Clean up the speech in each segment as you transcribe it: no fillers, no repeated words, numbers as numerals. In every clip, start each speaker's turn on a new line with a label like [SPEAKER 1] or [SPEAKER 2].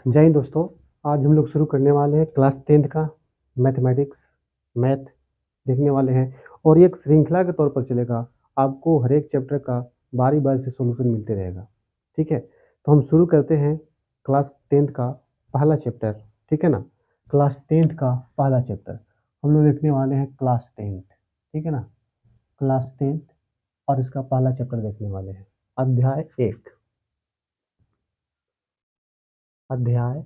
[SPEAKER 1] जय हिंद दोस्तों। आज हम लोग शुरू करने वाले हैं क्लास 10th का मैथमेटिक्स मैथ देखने वाले हैं और ये एक श्रृंखला के तौर पर चलेगा। आपको हर एक चैप्टर का बारी बारी से सॉल्यूशन मिलते रहेगा। ठीक है, तो हम शुरू करते हैं क्लास 10th का पहला चैप्टर। ठीक है ना, क्लास 10th का पहला चैप्टर हम लोग देखने वाले हैं क्लास 10th। ठीक है ना, क्लास 10th और इसका पहला चैप्टर देखने वाले हैं। अध्याय 1, अध्याय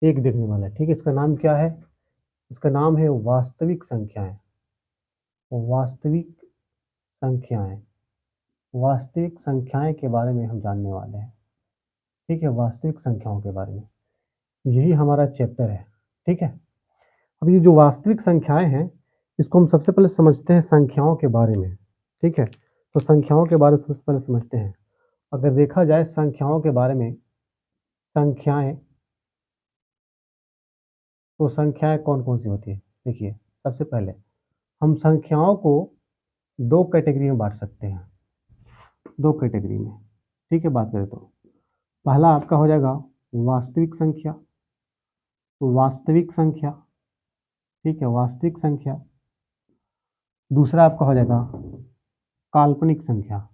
[SPEAKER 1] 1 देखने वाला है। ठीक है, इसका नाम क्या है? इसका नाम है वास्तविक संख्याएं। वास्तविक संख्याएं, वास्तविक संख्याएं के बारे में हम जानने वाले हैं। ठीक है, वास्तविक संख्याओं के बारे में यही हमारा चैप्टर है। ठीक है, अब ये जो वास्तविक संख्याएं हैं इसको हम सबसे पहले समझते हैं संख्याओं के बारे में। ठीक है, तो संख्याओं के बारे में सबसे पहले समझते हैं। अगर देखा जाए संख्याओं के बारे में, संख्याएं, तो संख्याएं कौन कौन सी होती है? देखिए, सबसे पहले हम संख्याओं को दो कैटेगरी में बांट सकते हैं, दो कैटेगरी में। ठीक है, बात करें तो पहला आपका हो जाएगा वास्तविक संख्या, वास्तविक संख्या। ठीक है, वास्तविक संख्या। दूसरा आपका हो जाएगा काल्पनिक संख्या,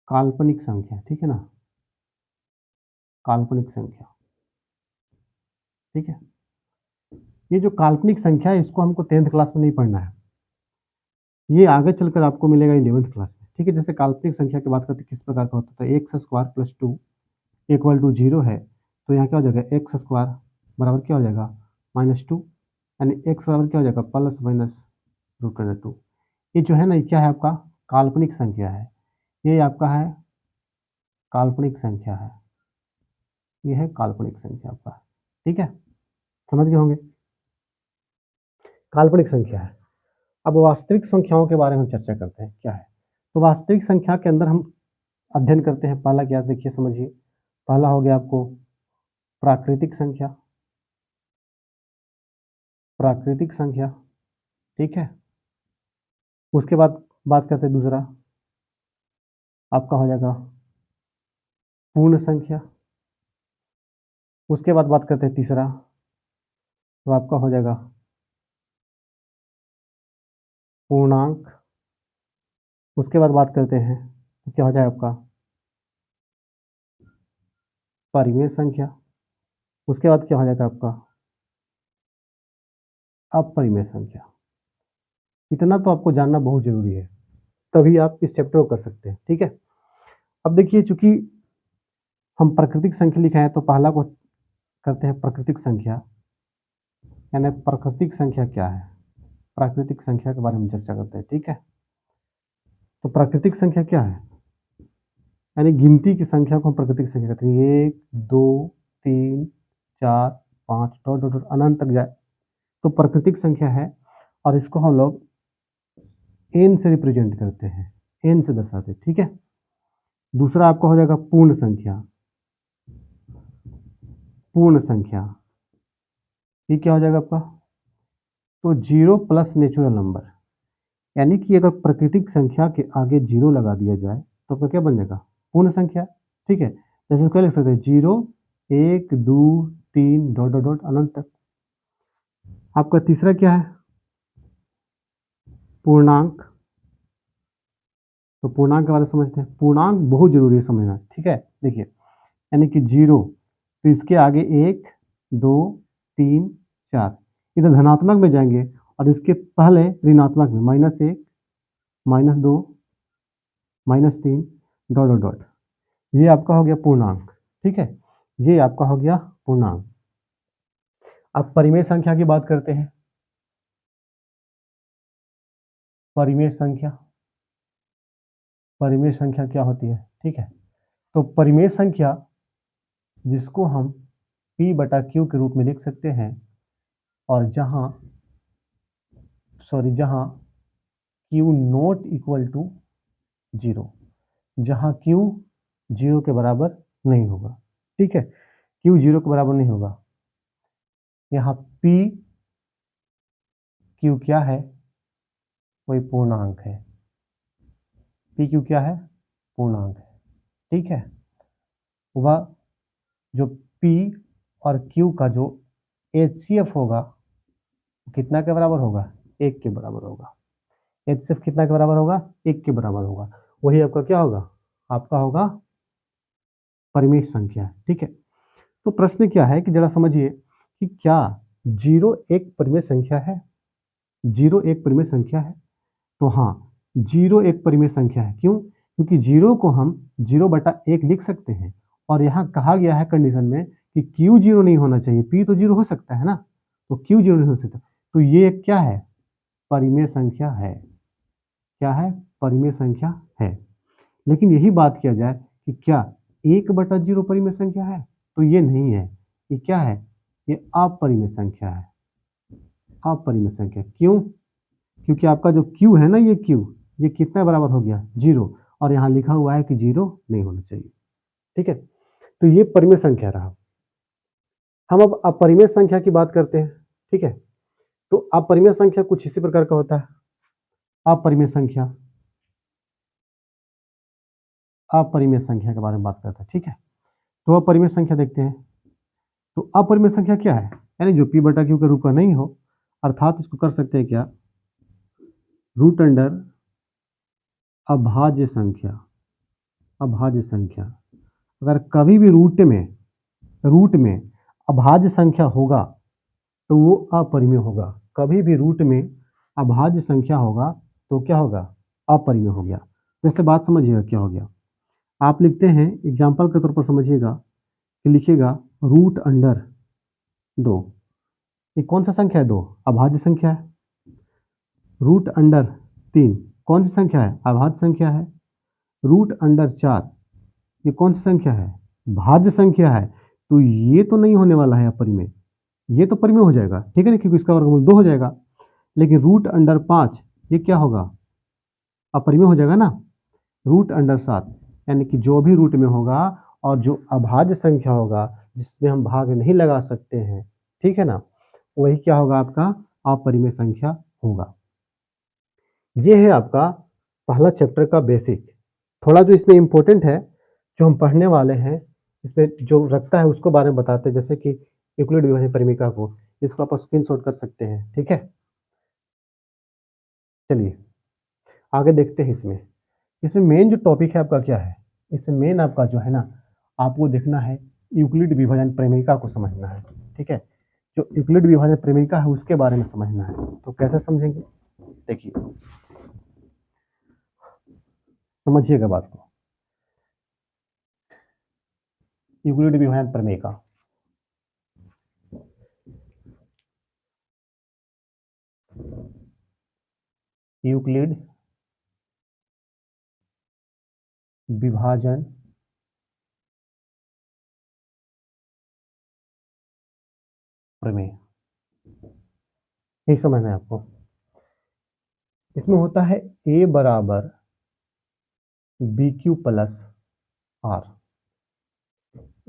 [SPEAKER 1] काल्पनिक संख्या। ठीक है ना, काल्पनिक संख्या। ठीक है, ये जो काल्पनिक संख्या है इसको हमको 10th क्लास में नहीं पढ़ना है, ये आगे चलकर आपको मिलेगा 11th क्लास में। ठीक है, जैसे काल्पनिक संख्या की बात करते किस प्रकार का होता है, X square plus 2 equal to 0 है, तो यहाँ क्या हो जाएगा, एक्स स्क्वायर बराबर क्या हो जाएगा, -2, यानी एक्स बराबर क्या हो जाएगा, प्लस माइनस √2। ये जो है ना, ये क्या है आपका काल्पनिक संख्या है, ये आपका है काल्पनिक संख्या है, ये है काल्पनिक संख्या आपका। ठीक है, समझ गए होंगे, काल्पनिक संख्या है। अब वास्तविक संख्याओं के बारे में चर्चा करते हैं क्या है। तो वास्तविक संख्या के अंदर हम अध्ययन करते हैं, पहला क्या, देखिए समझिए। पहला हो गया आपको प्राकृतिक संख्या, प्राकृतिक संख्या। ठीक है, उसके बाद बात करते हैं दूसरा, आपका हो जाएगा पूर्ण संख्या। उसके बाद बात करते हैं तीसरा, तो आपका हो जाएगा पूर्णांक। उसके बाद बात करते हैं तो क्या हो जाएगा आपका परिमेय संख्या। उसके बाद क्या हो जाएगा आपका अपरिमेय संख्या। इतना तो आपको जानना बहुत जरूरी है, तभी आप इस चैप्टर को कर सकते हैं। ठीक है, अब देखिए, चूंकि हम प्राकृतिक संख्या लिखा है तो पहला को करते हैं प्राकृतिक संख्या, यानी प्राकृतिक संख्या क्या है, प्राकृतिक संख्या के बारे में चर्चा करते हैं। ठीक है, तो प्राकृतिक संख्या क्या है, यानी गिनती की संख्या को हम प्राकृतिक संख्या कहते हैं। 1 2 3 4 5 डॉट डॉट डॉट अनंत तक जाए तो प्राकृतिक संख्या है, और इसको हम लोग एन से रिप्रेजेंट करते हैं, एन से दर्शाते हैं। ठीक है, दूसरा आपका हो जाएगा पूर्ण संख्या, पूर्ण संख्या। ये क्या हो जाएगा आपका, तो 0 प्लस नेचुरल नंबर, यानी कि अगर प्राकृतिक संख्या के आगे 0 लगा दिया जाए तो आपका क्या बन जाएगा, पूर्ण संख्या। ठीक है, जैसे क्या लिख सकते हैं, 0 1 2 3 डॉट डॉट डॉट अनंत तक। आपका तीसरा क्या है, पूर्णांक। तो पूर्णांक के बारे में समझते हैं, पूर्णांक बहुत जरूरी है समझना। ठीक है, देखिए, यानी कि 0, तो इसके आगे 1 2 3 4 इधर धनात्मक में जाएंगे, और इसके पहले ऋणात्मक में -1 -2 -3 डॉट डॉट डॉट। ये आपका हो गया पूर्णांक। ठीक है, ये आपका हो गया पूर्णांक। अब परिमेय संख्या की बात करते हैं, परिमेय संख्या, परिमेय संख्या क्या होती है। ठीक है, तो परिमेय संख्या जिसको हम P/Q के रूप में लिख सकते हैं, और जहां Q नॉट इक्वल टू 0, जहां Q 0 के बराबर नहीं होगा। ठीक है, Q 0 के बराबर नहीं होगा। यहाँ PQ क्या है, कोई पूर्णांक है। PQ क्या है, पूर्णांक है। ठीक है, वह जो P और Q का जो HCF होगा कितना के बराबर होगा, 1 के बराबर होगा। HCF कितना के बराबर होगा, 1 के बराबर होगा। वही आपका क्या होगा, आपका होगा परिमेय संख्या। ठीक है, तो प्रश्न क्या है कि जरा समझिए कि क्या 0 एक परिमेय संख्या है? 0 एक परिमेय संख्या है? तो हाँ, 0 एक परिमेय संख्या है। क्यों? क्योंकि 0 को हम 0/1 लिख सकते हैं और यहाँ कहा गया है कंडीशन में कि Q 0 नहीं होना चाहिए, P तो 0 हो सकता है ना, तो Q 0 नहीं हो सकता, तो ये क्या है, परिमेय संख्या है। क्या है, परिमेय संख्या है। लेकिन यही बात किया जाए कि क्या 1/0 परिमेय संख्या है, तो ये नहीं है। ये क्या है, ये अपरिमेय संख्या है। अपरिमेय संख्या क्यों? क्योंकि आपका जो Q है ना, ये Q ये कितना बराबर हो गया, 0, और यहाँ लिखा हुआ है कि 0 नहीं होना चाहिए। ठीक है, तो ये परिमेय संख्या रहा। हम अब अपरिमेय संख्या की बात करते हैं। ठीक है, तो अपरिमेय संख्या कुछ इसी प्रकार का होता है। अपरिमेय संख्या, अपरिमेय संख्या के बारे में बात करते हैं। ठीक है, तो अपरिमेय संख्या देखते हैं। तो अपरिमेय संख्या क्या है, यानी जो P/Q के रूप का नहीं हो, अर्थात इसको कर सकते हैं क्या, रूट अंडर अभाज्य संख्या। अभाज्य संख्या, अगर कभी भी रूट में अभाज्य संख्या होगा तो वो अपरिमेय होगा। कभी भी रूट में अभाज्य संख्या होगा तो क्या होगा, अपरिमेय हो गया। जैसे बात समझिएगा क्या हो गया, आप लिखते हैं एग्जाम्पल के तौर पर समझिएगा कि लिखिएगा रूट अंडर 2, ये कौन सा संख्या है, 2 अभाज्य संख्या है। रूट अंडर 3 कौन सी संख्या है, अभाज्य संख्या है। रूट अंडर 4 ये कौन सी संख्या है, भाज्य संख्या है। तो ये तो नहीं होने वाला है अपरिमेय, ये तो परिमेय हो जाएगा। ठीक है ना, क्योंकि इसका वर्गमूल 2 हो जाएगा। लेकिन रूट अंडर 5 ये क्या होगा, अपरिमेय हो जाएगा ना। रूट अंडर 7 यानी कि जो भी रूट में होगा और जो अभाज्य संख्या होगा जिसमें हम भाग नहीं लगा सकते हैं, ठीक है ना, वही क्या होगा, आपका अपरिमेय संख्या होगा। ये है आपका पहला चैप्टर का बेसिक। थोड़ा जो इसमें इम्पोर्टेंट है जो हम पढ़ने वाले हैं, इसमें जो रखता है उसको बारे में बताते हैं, जैसे कि यूक्लिड विभाजन परिमेयिका को, इसको आप स्क्रीनशॉट कर सकते हैं। ठीक है, चलिए आगे देखते हैं। इसमें मेन जो टॉपिक है आपका क्या है, इसमें मेन आपका जो है ना, आपको देखना है यूक्लिड विभाजन परिमेयिका को समझना है। ठीक है, जो यूक्लिड विभाजन परिमेयिका है उसके बारे में समझना है। तो कैसे समझेंगे, देखिए समझिएगा बात को। यूक्लिड विभाजन परिमेयिका, यूक्लिड विभाजन प्रमेय, यही समझना है आपको। इसमें होता है a बराबर BQ प्लस R,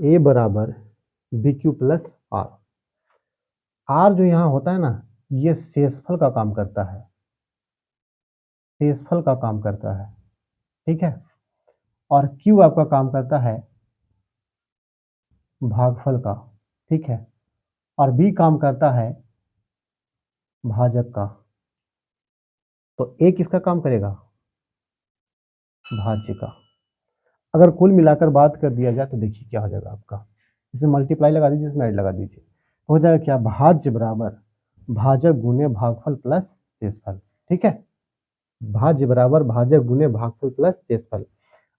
[SPEAKER 1] a बराबर BQ प्लस R। R जो यहाँ होता है ना, ये शेषफल का काम करता है, शेषफल का काम करता है। ठीक है, और Q आपका काम करता है भागफल का। ठीक है, और B काम करता है भाजक का। तो A किसका काम करेगा, भाज्य का। अगर कुल मिलाकर बात कर दिया जाए तो देखिए क्या हो जाएगा आपका, इसमें मल्टीप्लाई लगा दीजिए, इसमें ऐड लगा दीजिए, हो जाएगा क्या, भाज्य बराबर भाजक गुने भागफल प्लस शेषफल। ठीक है, भाज्य बराबर भाजक गुने भागफल प्लस शेषफल।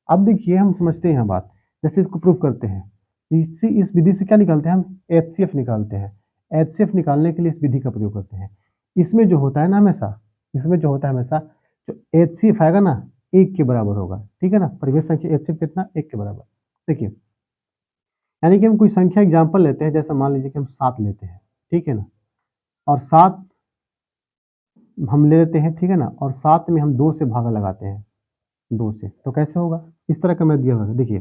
[SPEAKER 1] अब देखिए हम समझते हैं बात, जैसे इसको प्रूव करते हैं, इस विधि से क्या निकालते हैं हम, HCF निकालते हैं। HCF निकालने के लिए इस विधि का प्रयोग करते हैं। इसमें जो होता है ना हमेशा, इसमें जो होता है हमेशा, जो HCF आएगा ना 1 के बराबर होगा। ठीक है ना, परिमेय संख्या HCF कितना, 1 के बराबर। देखिए यानी कि हम कोई संख्या एग्जाम्पल लेते हैं, जैसे मान लीजिए कि हम 7 लेते हैं। ठीक है ना, और 7 हम ले लेते हैं। ठीक है ना, और 7 में हम 2 से भागा लगाते हैं, 2 से, तो कैसे होगा, इस तरह का मैं दिया होगा। देखिए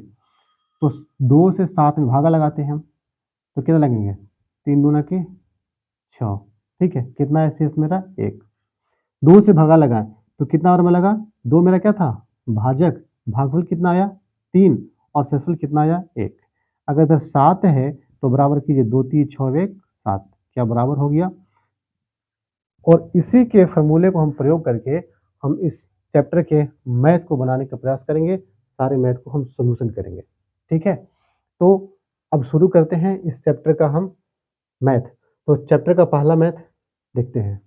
[SPEAKER 1] तो 2 से 7 में भागा लगाते हैं हम, तो कितना लगेंगे, 3 दूना के 6। ठीक है, कितना है शेष मेरा, 1। 2 से भागा लगाए तो कितना और में लगा, 2 मेरा क्या था, भाजक, भागफल कितना आया, 3, और शेषफल कितना आया, 1। अगर इधर 7 है तो बराबर कीजिए 2 3 6 1 7, क्या बराबर हो गया। और इसी के फॉर्मूले को हम प्रयोग करके हम इस चैप्टर के मैथ को बनाने का प्रयास करेंगे, सारे मैथ को हम सॉल्यूशन करेंगे। ठीक है, तो अब शुरू करते हैं इस चैप्टर का हम मैथ। तो चैप्टर का पहला मैथ देखते हैं।